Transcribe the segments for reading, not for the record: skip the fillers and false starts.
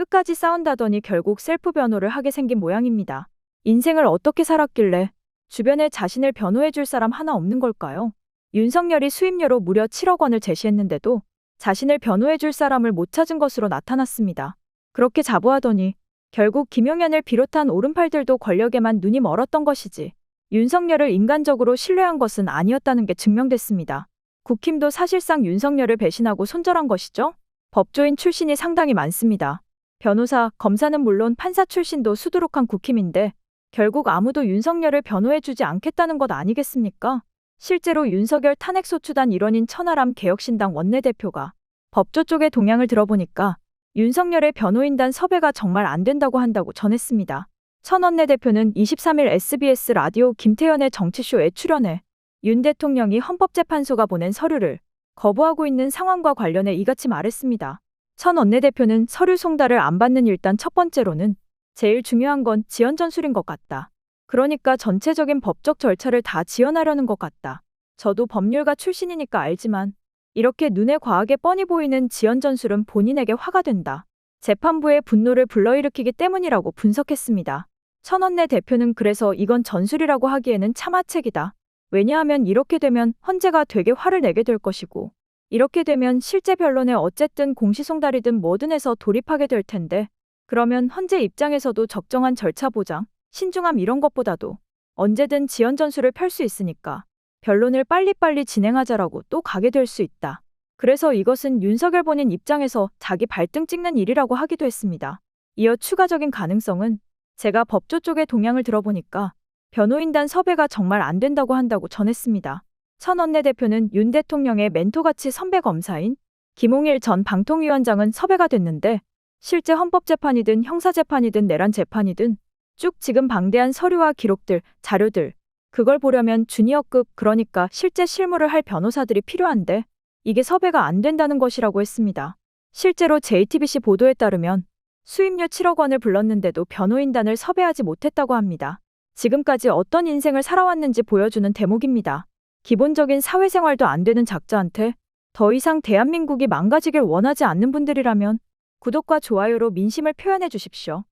끝까지 싸운다더니 결국 셀프 변호를 하게 생긴 모양입니다. 인생을 어떻게 살았길래 주변에 자신을 변호해줄 사람 하나 없는 걸까요? 윤석열이 수임료로 무려 7억 원을 제시했는데도 자신을 변호해줄 사람을 못 찾은 것으로 나타났습니다. 그렇게 자부하더니 결국 김용현을 비롯한 오른팔들도 권력에만 눈이 멀었던 것이지 윤석열을 인간적으로 신뢰한 것은 아니었다는 게 증명됐습니다. 국힘도 사실상 윤석열을 배신하고 손절한 것이죠. 법조인 출신이 상당히 많습니다. 변호사, 검사는 물론 판사 출신도 수두룩한 국힘인데 결국 아무도 윤석열을 변호해주지 않겠다는 것 아니겠습니까? 실제로 윤석열 탄핵소추단 일원인 천하람 개혁신당 원내대표가 법조 쪽의 동향을 들어보니까 윤석열의 변호인단 섭외가 정말 안 된다고 한다고 전했습니다. 천 원내대표는 23일 SBS 라디오 김태현의 정치쇼에 출연해 윤 대통령이 헌법재판소가 보낸 서류를 거부하고 있는 상황과 관련해 이같이 말했습니다. 천 원내대표는 서류 송달을 안 받는 일단 첫 번째로는 제일 중요한 건 지연 전술인 것 같다. 그러니까 전체적인 법적 절차를 다 지연하려는 것 같다. 저도 법률가 출신이니까 알지만 이렇게 눈에 과하게 뻔히 보이는 지연 전술은 본인에게 화가 된다. 재판부의 분노를 불러일으키기 때문이라고 분석했습니다. 천 원내대표는 그래서 이건 전술이라고 하기에는 참아책이다. 왜냐하면 이렇게 되면 헌재가 되게 화를 내게 될 것이고 이렇게 되면 실제 변론에 어쨌든 공시송달이든 뭐든 해서 돌입하게 될 텐데 그러면 헌재 입장에서도 적정한 절차 보장, 신중함 이런 것보다도 언제든 지연 전술을 펼 수 있으니까 변론을 빨리빨리 진행하자라고 또 가게 될 수 있다. 그래서 이것은 윤석열 본인 입장에서 자기 발등 찍는 일이라고 하기도 했습니다. 이어 추가적인 가능성은 제가 법조 쪽의 동향을 들어보니까 변호인단 섭외가 정말 안 된다고 한다고 전했습니다. 천 원내대표는 윤 대통령의 멘토같이 선배 검사인 김홍일 전 방통위원장은 섭외가 됐는데 실제 헌법재판이든 형사재판이든 내란 재판이든 쭉 지금 방대한 서류와 기록들, 자료들 그걸 보려면 주니어급 그러니까 실제 실무를 할 변호사들이 필요한데 이게 섭외가 안 된다는 것이라고 했습니다. 실제로 JTBC 보도에 따르면 수임료 7억 원을 불렀는데도 변호인단을 섭외하지 못했다고 합니다. 지금까지 어떤 인생을 살아왔는지 보여주는 대목입니다. 기본적인 사회생활도 안 되는 작자한테 더 이상 대한민국이 망가지길 원하지 않는 분들이라면 구독과 좋아요로 민심을 표현해 주십시오.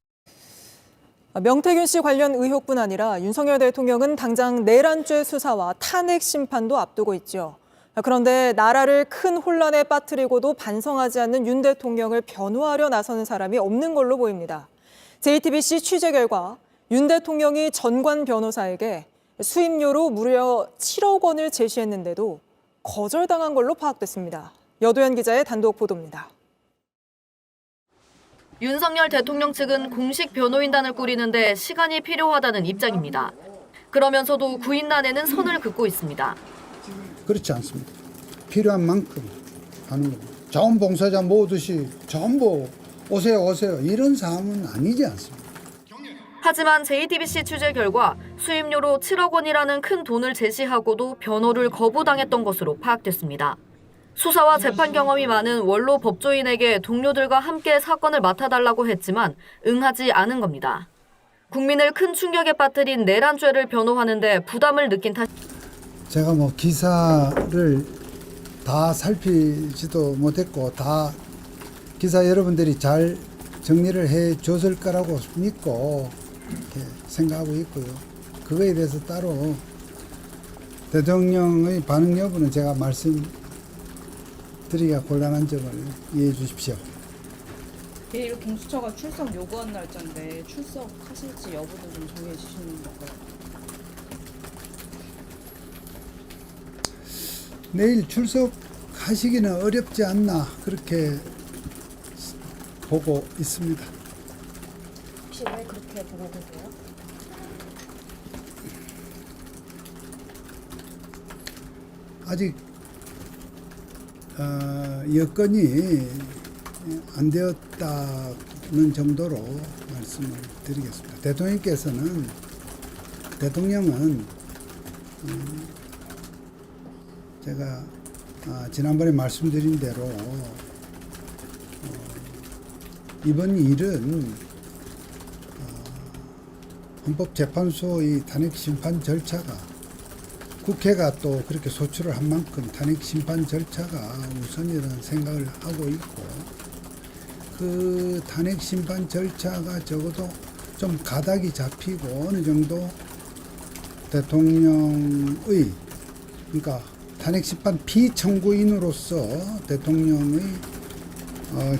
명태균 씨 관련 의혹뿐 아니라 윤석열 대통령은 당장 내란죄 수사와 탄핵 심판도 앞두고 있죠. 그런데 나라를 큰 혼란에 빠뜨리고도 반성하지 않는 윤 대통령을 변호하려 나서는 사람이 없는 걸로 보입니다. JTBC 취재 결과 윤 대통령이 전관 변호사에게 수임료로 무려 7억 원을 제시했는데도 거절당한 걸로 파악됐습니다. 여도현 기자의 단독 보도입니다. 윤석열 대통령 측은 공식 변호인단을 꾸리는데 시간이 필요하다는 입장입니다. 그러면서도 구인단에는 선을 긋고 있습니다. 그렇지 않습니다. 필요한 만큼 하는 겁니다. 자원봉사자 모으듯이 전부 오세요 이런 사람은 아니지 않습니다. 하지만 JTBC 취재 결과 수임료로 7억 원이라는 큰 돈을 제시하고도 변호를 거부당했던 것으로 파악됐습니다. 수사와 재판 경험이 많은 원로 법조인에게 동료들과 함께 사건을 맡아달라고 했지만 응하지 않은 겁니다. 국민을 큰 충격에 빠뜨린 내란죄를 변호하는데 부담을 느낀 탓. 제가 기사를 다 살피지도 못했고 다 기사 여러분들이 잘 정리를 해 줬을 거라고 믿고 이렇게 생각하고 있고요. 그거에 대해서 따로 대통령의 반응 여부는 제가 말씀드리기가 곤란한 점을 이해해 주십시오. 내일 공수처가 출석 요구한 날짜인데 출석하실지 여부도 좀 정해 주시는 건가요? 내일 출석하시기는 어렵지 않나 그렇게 보고 있습니다. 혹시 왜 그렇게 보고 계세요? 아직 여건이 안 되었다는 정도로 말씀을 드리겠습니다. 대통령은 제가 지난번에 말씀드린 대로 이번 일은 헌법재판소의 탄핵 심판 절차가 국회가 또 그렇게 소추를 한 만큼 탄핵 심판 절차가 우선이라는 생각을 하고 있고 그 탄핵 심판 절차가 적어도 좀 가닥이 잡히고 어느 정도 대통령의, 그러니까 탄핵 심판 피청구인으로서 대통령의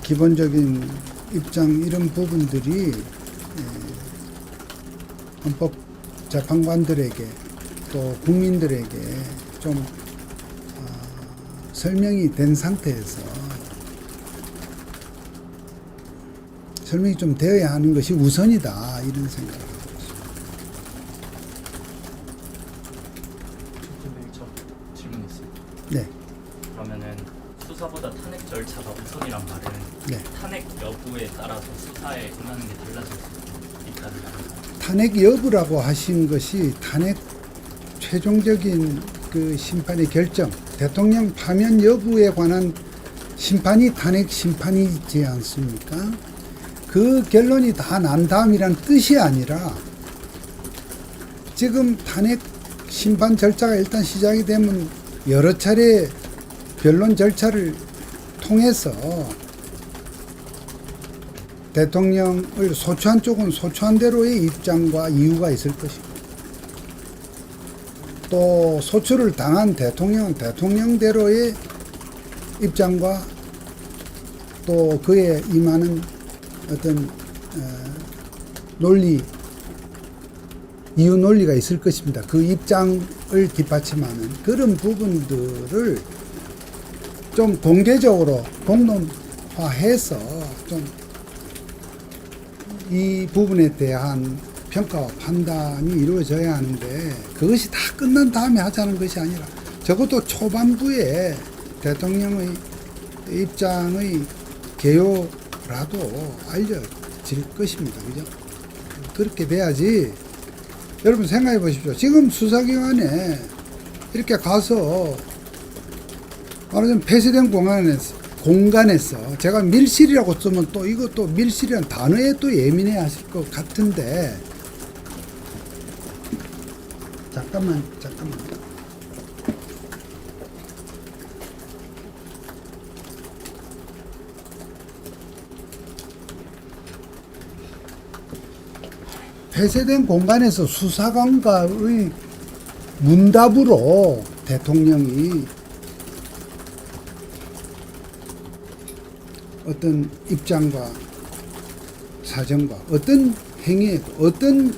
기본적인 입장 이런 부분들이 헌법 재판관들에게 또 국민들에게 좀 설명이 된 상태에서 설명이 좀 되어야 하는 것이 우선이다 이런 생각을 하고 있습니다. 저 질문 있어요. 네, 그러면은 수사보다 탄핵 절차가 우선이란 말은 네. 탄핵 여부에 따라서 수사에 응하는 게 달라질 수 있다는 말인가요? 탄핵 여부라고 하신 것이 탄핵 최종적인 그 심판의 결정, 대통령 파면 여부에 관한 심판이 탄핵 심판이지 않습니까? 그 결론이 다 난 다음이란 뜻이 아니라 지금 탄핵 심판 절차가 일단 시작이 되면 여러 차례 변론 절차를 통해서 대통령을 소추한 쪽은 소추한 대로의 입장과 이유가 있을 것이고 또 소추를 당한 대통령은 대통령대로의 입장과 또 그에 임하는 어떤 논리, 이유 논리가 있을 것입니다. 그 입장을 뒷받침하는 그런 부분들을 좀 공개적으로 공론화해서 좀 이 부분에 대한 평가와 판단이 이루어져야 하는데 그것이 다 끝난 다음에 하자는 것이 아니라 적어도 초반부에 대통령의 입장의 개요라도 알려질 것입니다. 그죠? 그렇게 돼야지. 여러분 생각해 보십시오. 지금 수사기관에 이렇게 가서 말하자면 폐쇄된 공간에서 제가 밀실이라고 쓰면 또 이것도 밀실이라는 단어에 또 예민해 하실 것 같은데 잠깐만 폐쇄된 공간에서 수사관과의 문답으로 대통령이 어떤 입장과 사정과 어떤 행위에 어떤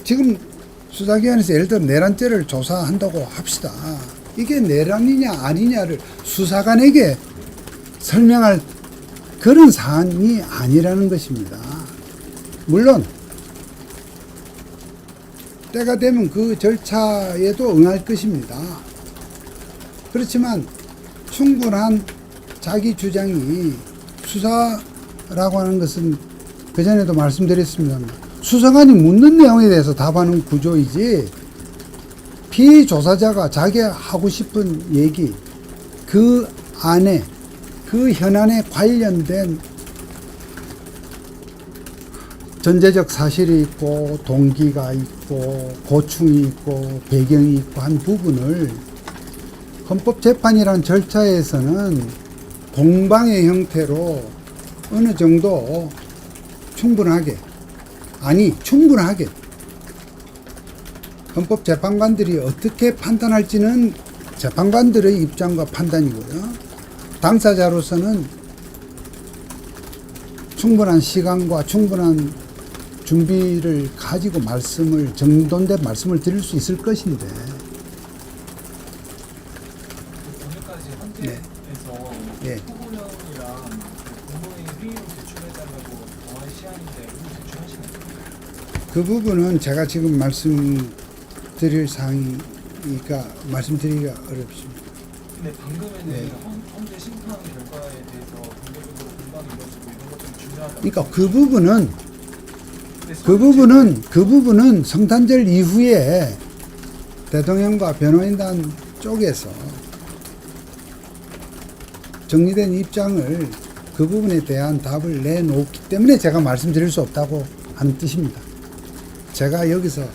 지금 수사기관에서 예를 들어 내란죄를 조사한다고 합시다. 이게 내란이냐 아니냐를 수사관에게 설명할 그런 사안이 아니라는 것입니다. 물론 때가 되면 그 절차에도 응할 것입니다. 그렇지만 충분한 자기 주장이 수사라고 하는 것은 그전에도 말씀드렸습니다만 수사관이 묻는 내용에 대해서 답하는 구조이지 피조사자가 자기 하고 싶은 얘기 그 안에 그 현안에 관련된 전제적 사실이 있고 동기가 있고 고충이 있고 배경이 있고 한 부분을 헌법재판이라는 절차에서는 공방의 형태로 어느 정도 충분하게 헌법재판관들이 어떻게 판단할지는 재판관들의 입장과 판단이고요. 당사자로서는 충분한 시간과 충분한 준비를 가지고 정돈된 말씀을 드릴 수 있을 것인데 오늘까지 네. 헌재에서 예. 후보령이랑 공무원의 회의로 제출해달라고 정한 시한인데 오늘 제출하시나요? 그 부분은 제가 지금 말씀드릴 사항이니까 말씀드리기가 어렵습니다. 근데 방금에는 네. 헌재 심판 결과에 대해서 공개적으로 공방이 이루어지고 이런 것들이 중요하다. 그러니까 그 부분은 성탄절 이후에 대통령과 변호인단 쪽에서 정리된 입장을 그 부분에 대한 답을 내놓기 때문에 제가 말씀드릴 수 없다고 하는 뜻입니다. 제가 여기서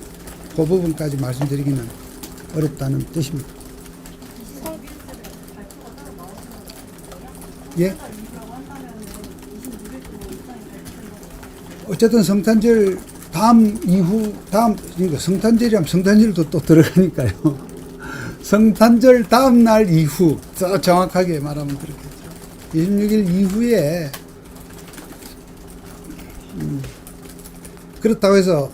그 부분까지 말씀드리기는 어렵다는 뜻입니다. 예? 어쨌든 성탄절 그러니까 성탄절이면 성탄절도 또 들어가니까요. 성탄절 다음 날 이후, 더 정확하게 말하면 그렇겠죠. 26일 이후에, 그렇다고 해서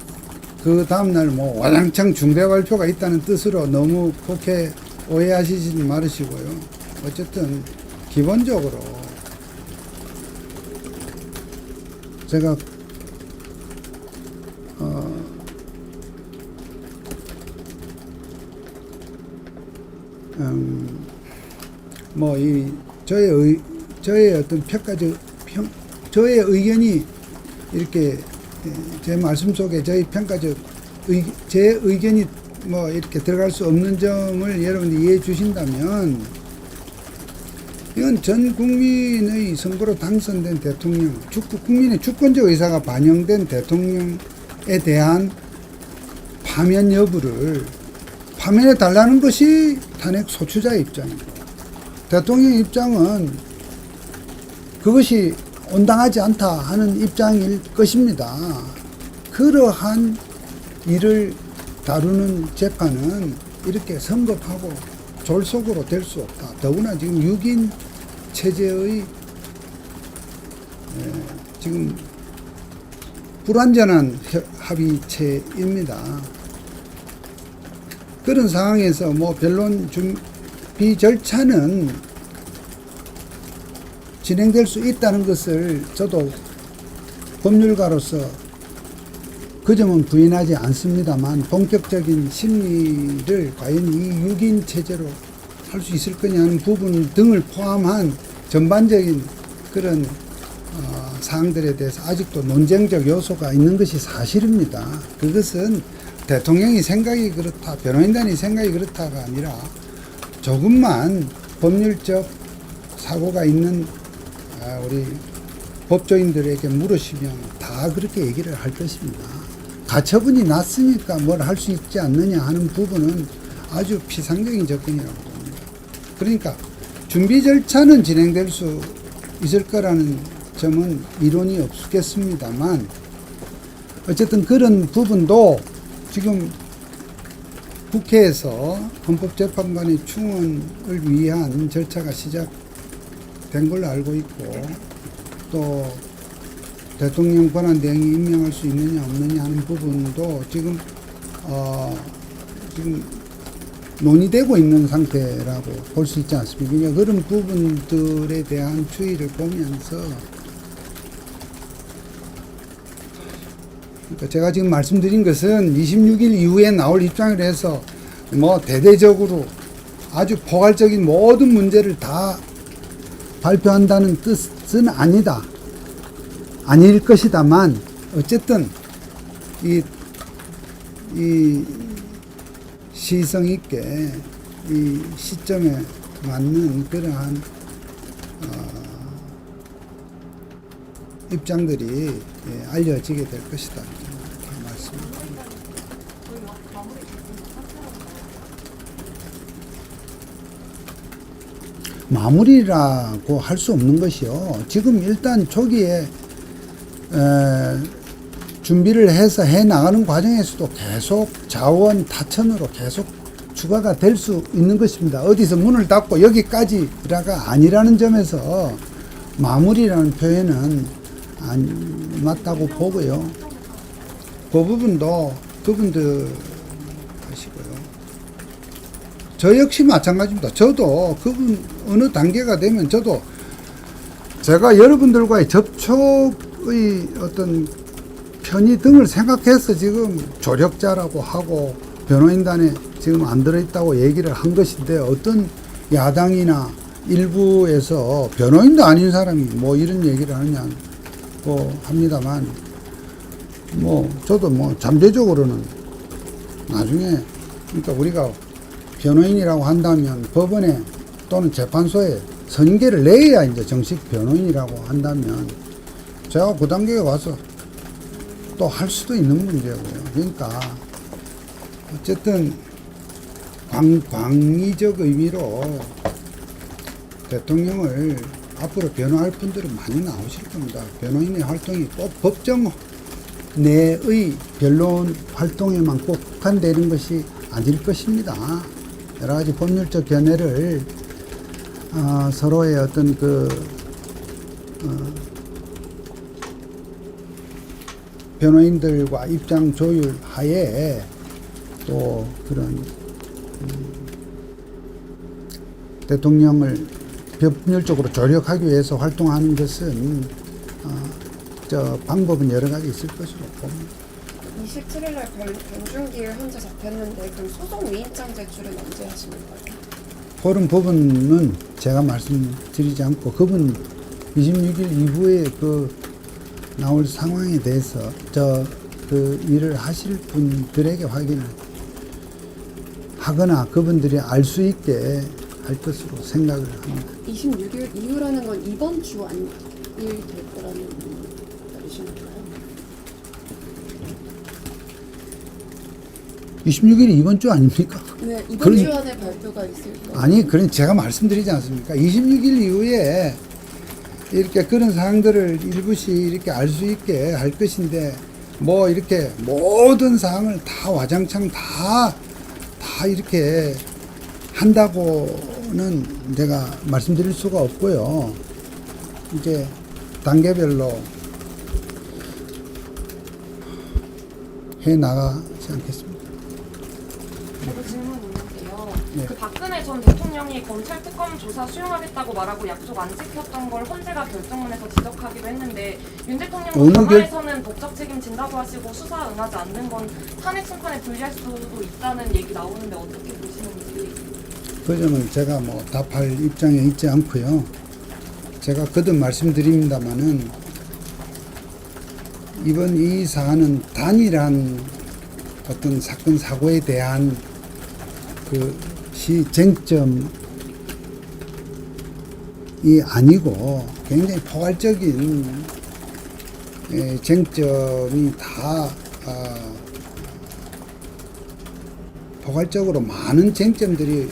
그 다음날 뭐 와장창 중대 발표가 있다는 뜻으로 너무 그렇게 오해하시지 말으시고요. 어쨌든 기본적으로 제가 뭐 이 저의 어떤 저의 의견이 이렇게 제 말씀 속에 저희 평가적 제 의견이 뭐 이렇게 들어갈 수 없는 점을 여러분들이 이해해 주신다면, 이건 전 국민의 선거로 당선된 대통령, 국민의 주권적 의사가 반영된 대통령에 대한 파면 여부를 파면해 달라는 것이 탄핵 소추자의 입장이고, 대통령의 입장은 그것이 온당하지 않다 하는 입장일 것입니다. 그러한 일을 다루는 재판은 이렇게 성급하고 졸속으로 될 수 없다. 더구나 지금 6인 체제의 지금 불완전한 합의체입니다. 그런 상황에서 뭐 변론 준비 절차는 진행될 수 있다는 것을 저도 법률가로서 그 점은 부인하지 않습니다만, 본격적인 심리를 과연 이 6인 체제로 할 수 있을 거냐 하는 부분 등을 포함한 전반적인 그런 사항들에 대해서 아직도 논쟁적 요소가 있는 것이 사실입니다. 그것은 대통령이 생각이 그렇다, 변호인단이 생각이 그렇다가 아니라 조금만 법률적 사고가 있는 우리 법조인들에게 물으시면 다 그렇게 얘기를 할 것입니다. 가처분이 났으니까 뭘 할 수 있지 않느냐 하는 부분은 아주 피상적인 접근이라고 봅니다. 그러니까 준비 절차는 진행될 수 있을 거라는 점은 이론이 없겠습니다만, 어쨌든 그런 부분도 지금 국회에서 헌법재판관의 충원을 위한 절차가 시작된 걸로 알고 있고, 또 대통령 권한대행이 임명할 수 있느냐 없느냐 하는 부분도 지금 논의되고 있는 상태라고 볼 수 있지 않습니까? 그러니까 그런 부분들에 대한 추이를 보면서, 그러니까 제가 지금 말씀드린 것은 26일 이후에 나올 입장을 해서 뭐 대대적으로 아주 포괄적인 모든 문제를 다 발표한다는 뜻은 아닐 것이다만, 어쨌든 이 시성 있게 이 시점에 맞는 그러한 입장들이 알려지게 될 것이다, 이렇게 말씀드립니다. 마무리라고 할 수 없는 것이요. 지금 일단 초기에 준비를 해서 해 나가는 과정에서도 계속 자원 타천으로 계속 추가가 될 수 있는 것입니다. 어디서 문을 닫고 여기까지라가 아니라는 점에서 마무리라는 표현은 안 맞다고 보고요. 그 부분도 그분들 하시고요. 저 역시 마찬가지입니다. 저도 그분 어느 단계가 되면 저도 제가 여러분들과의 접촉의 어떤 편의 등을 생각해서 지금 조력자라고 하고 변호인단에 지금 안 들어있다고 얘기를 한 것인데, 어떤 야당이나 일부에서 변호인도 아닌 사람이 뭐 이런 얘기를 하느냐고 합니다만, 뭐 저도 뭐 잠재적으로는 나중에, 그러니까 우리가 변호인이라고 한다면 법원에 또는 재판소에 선임계를 내야 이제 정식 변호인이라고 한다면 제가 그 단계에 와서 또 할 수도 있는 문제고요. 그러니까 어쨌든 광의적 의미로 대통령을 앞으로 변호할 분들은 많이 나오실 겁니다. 변호인의 활동이 꼭 법정 내의 변론 활동에만 꼭 국한되는 것이 아닐 것입니다. 여러 가지 법률적 견해를 서로의 어떤 변호인들과 입장 조율 하에 또 그런 대통령을 법률적으로 조력하기 위해서 활동하는 것은 방법은 여러 가지 있을 것으로 봅니다. 27일날 변준길 현재 잡혔는데 그럼 소송 위임장 제출은 언제 하시는 거예요? 그런 부분은 제가 말씀드리지 않고 그분 26일 이후에 나올 상황에 대해서 그 일을 하실 분들에게 확인을 하거나 그분들이 알 수 있게 할 것으로 생각을 합니다. 26일 이후라는 건 이번 주 아니면 일 될 거라는 말이신가요? 26일이 이번 주 아닙니까? 네, 이번 그러니- 주 안에 발표가 있을 거예요. 아니, 그런 제가 말씀드리지 않습니까? 26일 이후에 이렇게 그런 사항들을 일부시 이렇게 알 수 있게 할 것인데, 뭐 이렇게 모든 사항을 다 와장창 다 이렇게 한다고는 제가 말씀드릴 수가 없고요. 이제 단계별로 해 나가지 않겠습니까? 저도 질문 있는데요. 네. 그 박근혜 전 대통령이 검찰 특검 조사 수용하겠다고 말하고 약속 안 지켰던 걸 헌재가 결정문에서 지적하기도 했는데 윤 대통령은 어느 법원에서는 법적 책임 진다고 하시고 수사 응하지 않는 건 탄핵 심판에 불리할 수도 있다는 얘기 나오는데 어떻게 보시는지. 그 점은 제가 뭐 답할 입장에 있지 않고요. 제가 거듭 말씀드립니다마는 이번 이 사안은 단일한 어떤 사건 사고에 대한 그시 쟁점이 아니고 굉장히 포괄적인 쟁점이 다 포괄적으로 많은 쟁점들이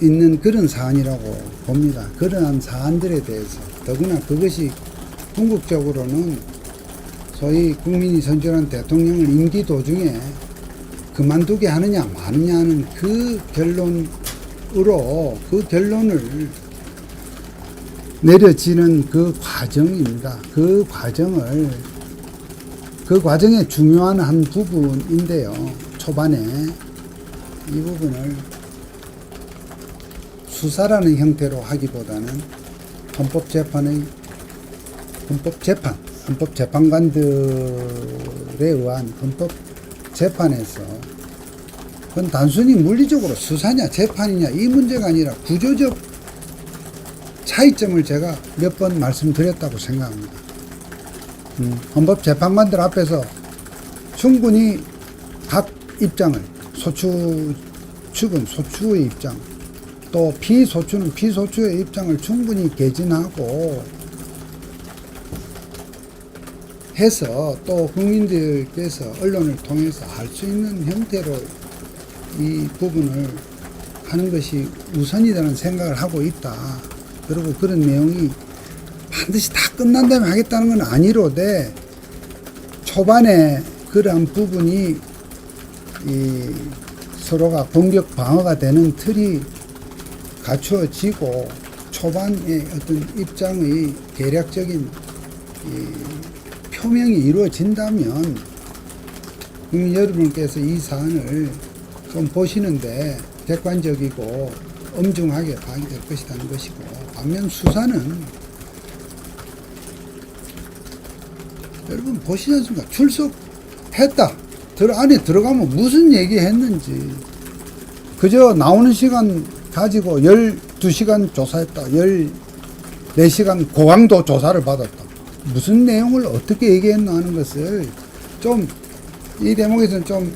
있는 그런 사안이라고 봅니다. 그러한 사안들에 대해서 더구나 그것이 궁극적으로는 소위 국민이 선출한 대통령을 임기 도중에 그만두게 하느냐 마느냐는 그 결론으로 그 결론을 내려지는 그 과정입니다. 그 과정의 중요한 한 부분인데요. 초반에 이 부분을 수사라는 형태로 하기보다는 헌법재판관들에 의한 헌법재판에서 그건 단순히 물리적으로 수사냐 재판이냐 이 문제가 아니라 구조적 차이점을 제가 몇 번 말씀드렸다고 생각합니다. 헌법재판관들 앞에서 충분히 각 입장을 소추측은 소추의 입장 또 피소추는 피소추의 입장을 충분히 개진하고 해서 또 국민들께서 언론을 통해서 알 수 있는 형태로 이 부분을 하는 것이 우선이라는 생각을 하고 있다. 그리고 그런 내용이 반드시 다 끝난 다음에 하겠다는 건 아니로되 초반에 그러한 부분이 서로가 공격 방어가 되는 틀이 갖추어지고 초반에 어떤 입장의 계략적인 표명이 이루어진다면 국민 여러분께서 이 사안을 좀 보시는데 객관적이고 엄중하게 봐야 될 것이라는 것이고 반면 수사는 여러분 보시지 않습니까? 출석했다. 안에 들어가면 무슨 얘기 했는지 그저 나오는 시간 가지고 12시간 조사했다. 14시간 고강도 조사를 받았다. 무슨 내용을 어떻게 얘기했나 하는 것을 좀 이 대목에서는 좀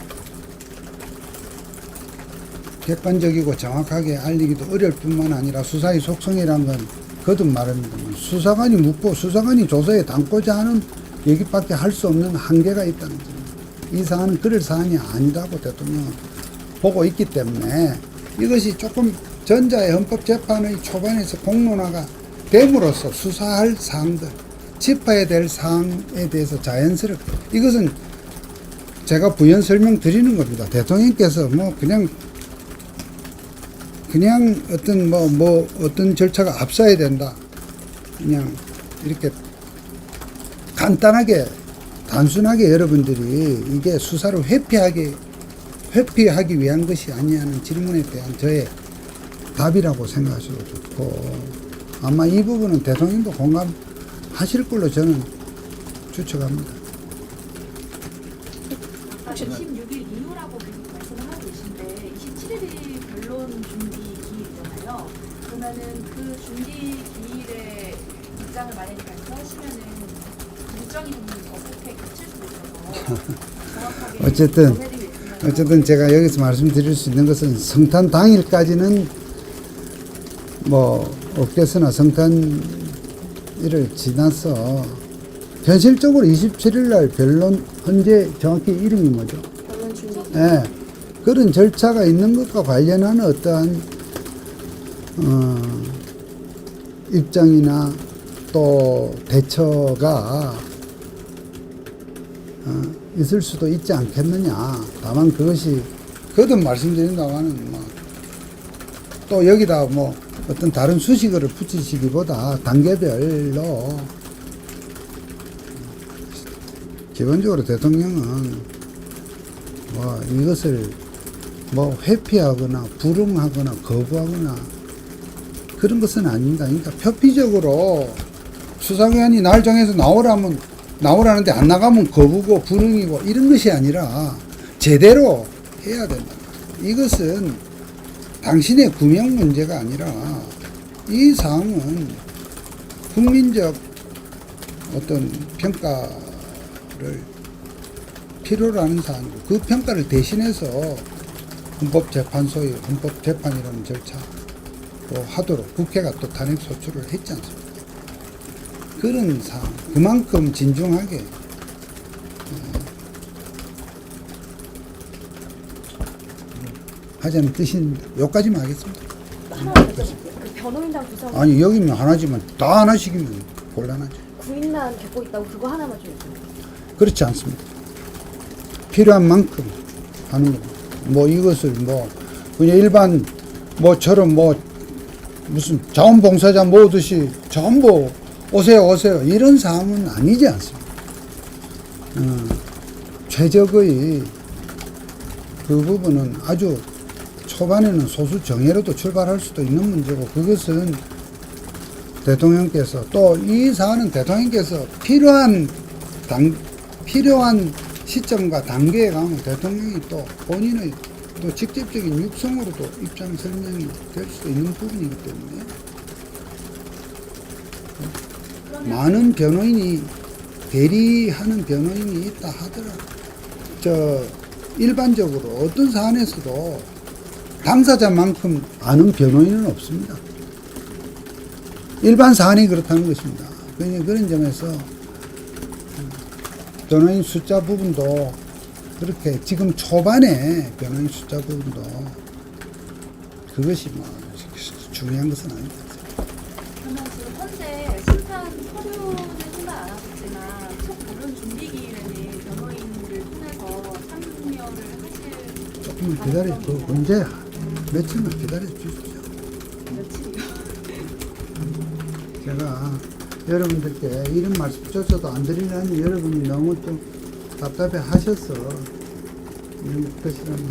객관적이고 정확하게 알리기도 어려울 뿐만 아니라 수사의 속성이란 건 거듭 말합니다만 수사관이 묻고 수사관이 조사에 담고자 하는 얘기밖에 할 수 없는 한계가 있다는 점입니다. 이 사안은 그럴 사안이 아니라고 대통령은 보고 있기 때문에 이것이 조금 전자의 헌법재판의 초반에서 공론화가 됨으로써 수사할 사항들 짚어야 될 사항에 대해서 자연스럽게 이것은 제가 부연 설명 드리는 겁니다. 대통령께서 뭐 그냥 어떤 어떤 절차가 앞서야 된다. 그냥 이렇게 간단하게 단순하게 여러분들이 이게 수사를 회피하기 위한 것이 아니냐는 질문에 대한 저의 답이라고 생각하셔도 좋고, 아마 이 부분은 대통령도 공감하실 걸로 저는 추측합니다. 26일 이후라고 계속 말씀을 하고 계신데 27일이 변론 준비 기일이잖아요. 그러면은 그 준비 기일에 입장을 만약에 발표하시면은 일정이 좀 어떻게 겹칠 수도 있어서 정확하게 어쨌든 제가 여기서 말씀드릴 수 있는 것은 성탄 당일까지는 뭐 없겠으나 성탄일을 지나서 현실적으로 27일 날 변론 헌재 정확히 이름이 뭐죠? 변론 준비. 예, 그런 절차가 있는 것과 관련한 어떠한 입장이나 또 대처가 있을 수도 있지 않겠느냐. 다만 그것이 거듭 말씀드린다고는 또 여기다 뭐 어떤 다른 수식어를 붙이시기보다 단계별로 기본적으로 대통령은 뭐 이것을 뭐 회피하거나 불응하거나 거부하거나 그런 것은 아닙니다. 그러니까 표피적으로 수사기관이 날 정해서 나오라는데 안 나가면 거부고 불응이고 이런 것이 아니라 제대로 해야 된다. 이것은 당신의 구명 문제가 아니라 이 사항은 국민적 어떤 평가를 필요로 하는 사항이고 그 평가를 대신해서 헌법재판소의 헌법재판이라는 절차 또 하도록 국회가 또 탄핵소추를 했지 않습니까? 그런 사항, 그만큼 진중하게 하자는 뜻입니다. 여기까지만 하겠습니다. 하나만 여쭤볼게요. 그 변호인단 구성 아니 여기면 하나지만 다 하나씩이면 곤란하죠. 9인만 갖고 있다고 그거 하나만 좀 여쭤볼게요. 그렇지 않습니다. 필요한 만큼 하는 겁니다. 뭐 이것을 뭐 그냥 일반 뭐처럼 뭐 무슨 자원봉사자 모으듯이 전부 오세요 이런 사항은 아니지 않습니다. 최적의 그 부분은 아주 초반에는 소수 정예로도 출발할 수도 있는 문제고 그것은 대통령께서 또 이 사안은 대통령께서 필요한 시점과 단계에 가면 대통령이 또 본인의 또 직접적인 육성으로도 입장 설명이 될 수 있는 부분이기 때문에 많은 변호인이 대리하는 변호인이 있다 하더라도 일반적으로 어떤 사안에서도 당사자만큼 아는 변호인은 없습니다. 일반 사안이 그렇다는 것입니다. 그런 점에서 변호인 숫자 부분도 그렇게 지금 초반에 변호인 숫자 부분도 그것이 뭐 중요한 것은 아닙니다. 그러면 지금 현재 심판 서류는 생각 안 하셨지만 첫 변론 준비 기일에는 변호인을 통해서 참여를 하실 조금만 기다려, 그 언제 며칠만 기다려 주십시오. 며칠이요? 제가 여러분들께 이런 말씀조차도 안 드리려니 여러분이 너무 좀 답답해 하셔서 이런 것이라는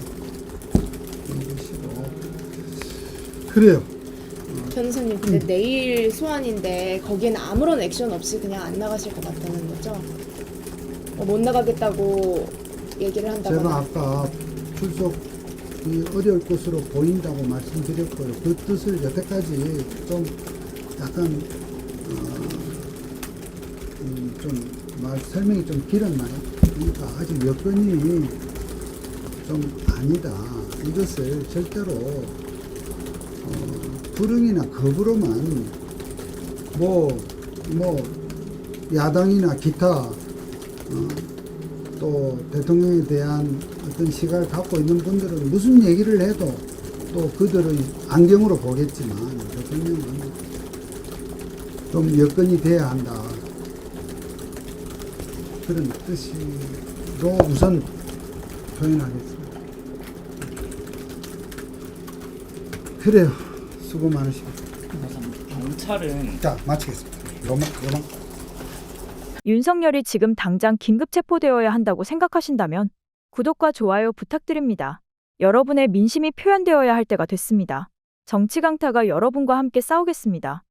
것이고 그래요. 변호사님, 근데 내일 소환인데 거기에는 아무런 액션 없이 그냥 안 나가실 것 같다는 거죠? 못 나가겠다고 얘기를 한다거나. 제가 아까 출석이 어려울 것으로 보인다고 말씀드렸고요. 그 뜻을 여태까지 좀 약간 설명이 좀 길었나요? 그러니까 아직 여건이 좀 아니다. 이것을 절대로 불응이나 거부로만 야당이나 기타 또 대통령에 대한 어떤 시각을 갖고 있는 분들은 무슨 얘기를 해도 또 그들의 안경으로 보겠지만 대통령은 좀 여건이 돼야 한다. 그런 뜻으로 우선 표현하겠습니다. 그래요. 수고 많으십니다. 경찰은 자, 마치겠습니다. 요만. 윤석열이 지금 당장 긴급 체포되어야 한다고 생각하신다면 구독과 좋아요 부탁드립니다. 여러분의 민심이 표현되어야 할 때가 됐습니다. 정치 강타가 여러분과 함께 싸우겠습니다.